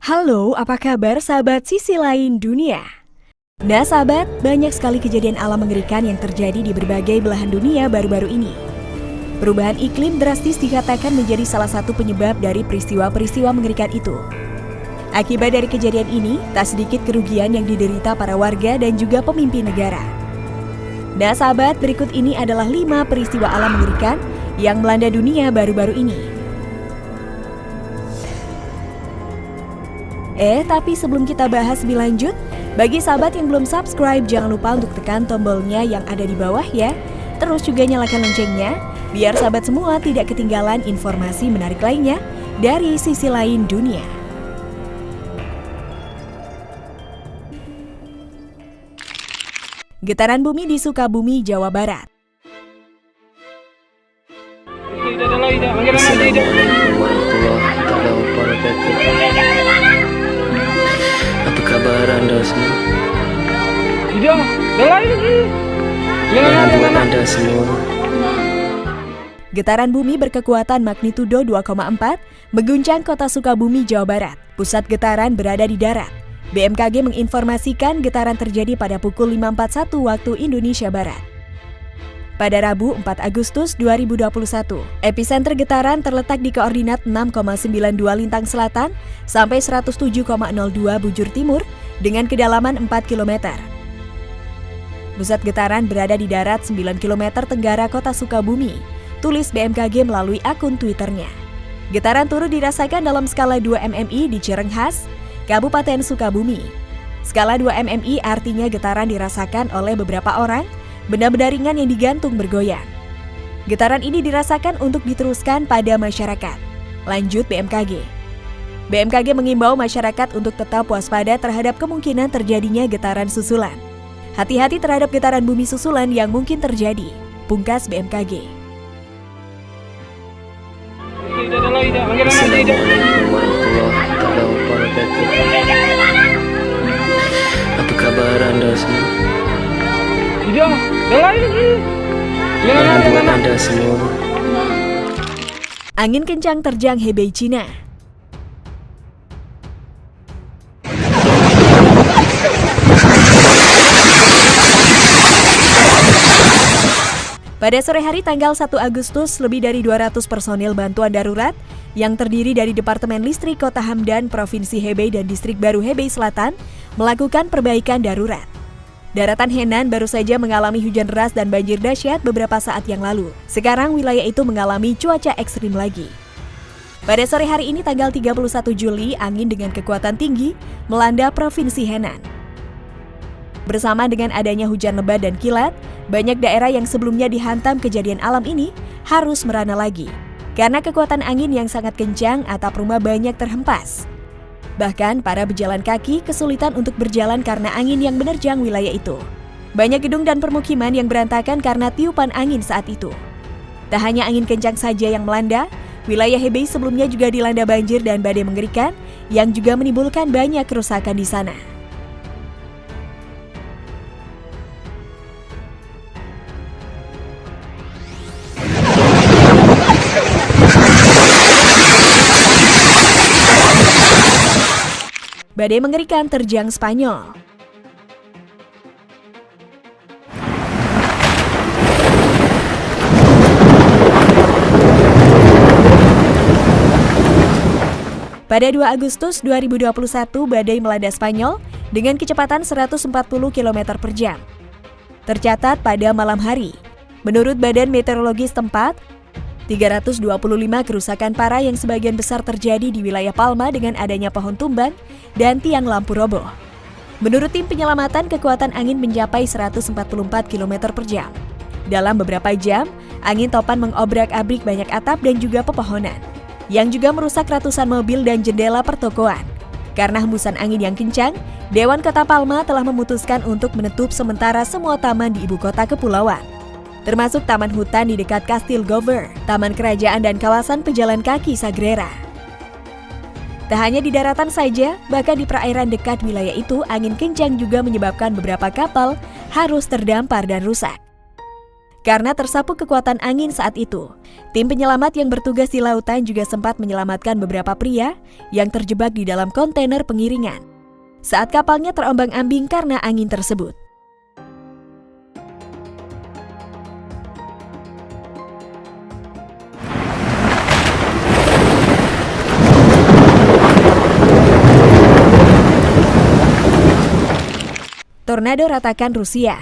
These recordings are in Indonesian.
Halo, apa kabar sahabat sisi lain dunia? Nah sahabat, banyak sekali kejadian alam mengerikan yang terjadi di berbagai belahan dunia baru-baru ini. Perubahan iklim drastis dikatakan menjadi salah satu penyebab dari peristiwa-peristiwa mengerikan itu. Akibat dari kejadian ini, tak sedikit kerugian yang diderita para warga dan juga pemimpin negara. Nah sahabat, berikut ini adalah 5 peristiwa alam mengerikan yang melanda dunia baru-baru ini. Tapi sebelum kita bahas lebih lanjut, bagi sahabat yang belum subscribe, jangan lupa untuk tekan tombolnya yang ada di bawah ya. Terus juga nyalakan loncengnya, biar sahabat semua tidak ketinggalan informasi menarik lainnya dari sisi lain dunia. Getaran bumi di Sukabumi, Jawa Barat. Assalamualaikum warahmatullahi wabarakatuh. Apa kabar Anda semua? Buat Anda semua. Getaran bumi berkekuatan magnitudo 2,4 mengguncang kota Sukabumi, Jawa Barat. Pusat getaran berada di darat. BMKG menginformasikan getaran terjadi pada pukul 5.41 waktu Indonesia Barat. Pada Rabu 4 Agustus 2021, epicenter getaran terletak di koordinat 6,92 lintang selatan sampai 107,02 bujur timur dengan kedalaman 4 km. Pusat getaran berada di darat 9 km tenggara kota Sukabumi, tulis BMKG melalui akun Twitternya. Getaran turut dirasakan dalam skala 2 mmi di Cirenghas, Kabupaten Sukabumi. Skala 2 mmi artinya getaran dirasakan oleh beberapa orang, benda-benda ringan yang digantung bergoyang. Getaran ini dirasakan untuk diteruskan pada masyarakat. Lanjut BMKG. BMKG mengimbau masyarakat untuk tetap waspada terhadap kemungkinan terjadinya getaran susulan. Hati-hati terhadap getaran bumi susulan yang mungkin terjadi. Pungkas BMKG. Assalamualaikum warahmatullahi wabarakatuh. Apa kabar Anda semua? Buat Anda semua. Angin kencang terjang Hebei, Cina. Pada sore hari tanggal 1 Agustus, lebih dari 200 personil bantuan darurat yang terdiri dari Departemen Listrik Kota Hamdan, Provinsi Hebei dan Distrik Baru Hebei Selatan melakukan perbaikan darurat. Daratan Henan baru saja mengalami hujan deras dan banjir dahsyat beberapa saat yang lalu. Sekarang wilayah itu mengalami cuaca ekstrim lagi. Pada sore hari ini tanggal 31 Juli, angin dengan kekuatan tinggi melanda Provinsi Henan. Bersama dengan adanya hujan lebat dan kilat, banyak daerah yang sebelumnya dihantam kejadian alam ini harus merana lagi. Karena kekuatan angin yang sangat kencang, atap rumah banyak terhempas. Bahkan para pejalan kaki kesulitan untuk berjalan karena angin yang menerjang wilayah itu. Banyak gedung dan permukiman yang berantakan karena tiupan angin saat itu. Tak hanya angin kencang saja yang melanda, wilayah Hebei sebelumnya juga dilanda banjir dan badai mengerikan yang juga menimbulkan banyak kerusakan di sana. Badai mengerikan terjang Spanyol. Pada 2 Agustus 2021, badai melanda Spanyol dengan kecepatan 140 km per jam. Tercatat pada malam hari. Menurut Badan Meteorologi setempat, 325 kerusakan parah yang sebagian besar terjadi di wilayah Palma dengan adanya pohon tumbang dan tiang lampu roboh. Menurut tim penyelamatan, kekuatan angin mencapai 144 km per jam. Dalam beberapa jam, angin topan mengobrak-abrik banyak atap dan juga pepohonan, yang juga merusak ratusan mobil dan jendela pertokoan. Karena hembusan angin yang kencang, Dewan Kota Palma telah memutuskan untuk menutup sementara semua taman di ibu kota kepulauan, termasuk taman hutan di dekat Kastil Gover, taman kerajaan dan kawasan pejalan kaki Sagrera. Tak hanya di daratan saja, bahkan di perairan dekat wilayah itu, angin kencang juga menyebabkan beberapa kapal harus terdampar dan rusak. karena tersapu kekuatan angin saat itu. Tim penyelamat yang bertugas di lautan juga sempat menyelamatkan beberapa pria yang terjebak di dalam kontainer pengiringan saat kapalnya terombang-ambing karena angin tersebut. Tornado ratakan Rusia.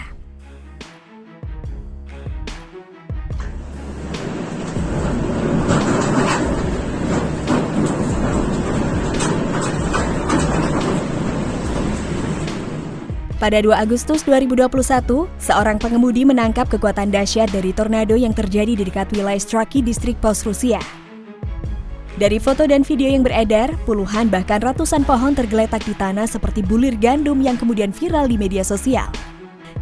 Pada 2 Agustus 2021, seorang pengemudi menangkap kekuatan dahsyat dari tornado yang terjadi di dekat wilayah Straki, distrik Pos, Rusia. Dari foto dan video yang beredar, puluhan bahkan ratusan pohon tergeletak di tanah seperti bulir gandum yang kemudian viral di media sosial.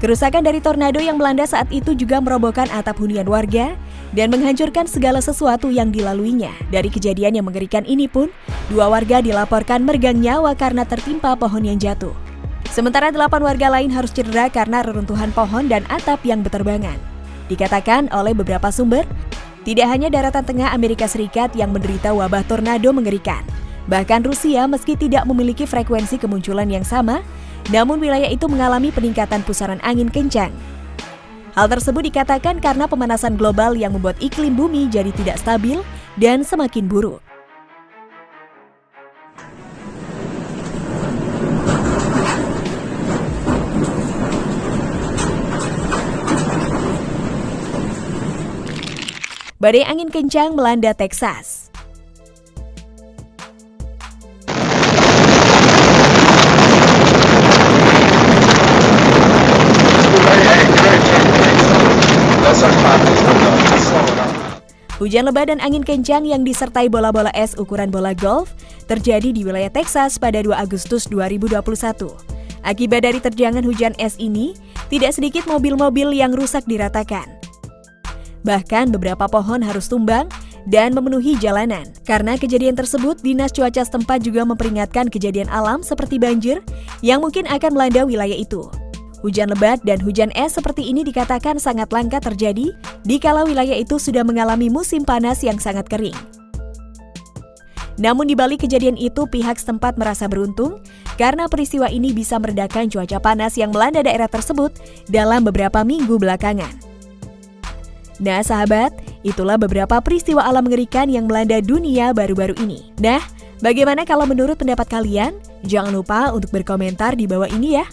Kerusakan dari tornado yang melanda saat itu juga merobohkan atap hunian warga dan menghancurkan segala sesuatu yang dilaluinya. Dari kejadian yang mengerikan ini pun, 2 warga dilaporkan meregang nyawa karena tertimpa pohon yang jatuh. Sementara 8 warga lain harus cedera karena reruntuhan pohon dan atap yang berterbangan. Dikatakan oleh beberapa sumber, tidak hanya daratan tengah Amerika Serikat yang menderita wabah tornado mengerikan. Bahkan Rusia meski tidak memiliki frekuensi kemunculan yang sama, namun wilayah itu mengalami peningkatan pusaran angin kencang. Hal tersebut dikatakan karena pemanasan global yang membuat iklim bumi jadi tidak stabil dan semakin buruk. Badai angin kencang melanda Texas. Hujan lebat dan angin kencang yang disertai bola-bola es ukuran bola golf terjadi di wilayah Texas pada 2 Agustus 2021. Akibat dari terjangan hujan es ini, tidak sedikit mobil-mobil yang rusak diratakan. Bahkan beberapa pohon harus tumbang dan memenuhi jalanan. Karena kejadian tersebut, Dinas Cuaca setempat juga memperingatkan kejadian alam seperti banjir yang mungkin akan melanda wilayah itu. Hujan lebat dan hujan es seperti ini dikatakan sangat langka terjadi dikala wilayah itu sudah mengalami musim panas yang sangat kering. Namun di balik kejadian itu, pihak setempat merasa beruntung karena peristiwa ini bisa meredakan cuaca panas yang melanda daerah tersebut dalam beberapa minggu belakangan. Nah sahabat, itulah beberapa peristiwa alam mengerikan yang melanda dunia baru-baru ini. Nah, bagaimana kalau menurut pendapat kalian? Jangan lupa untuk berkomentar di bawah ini ya.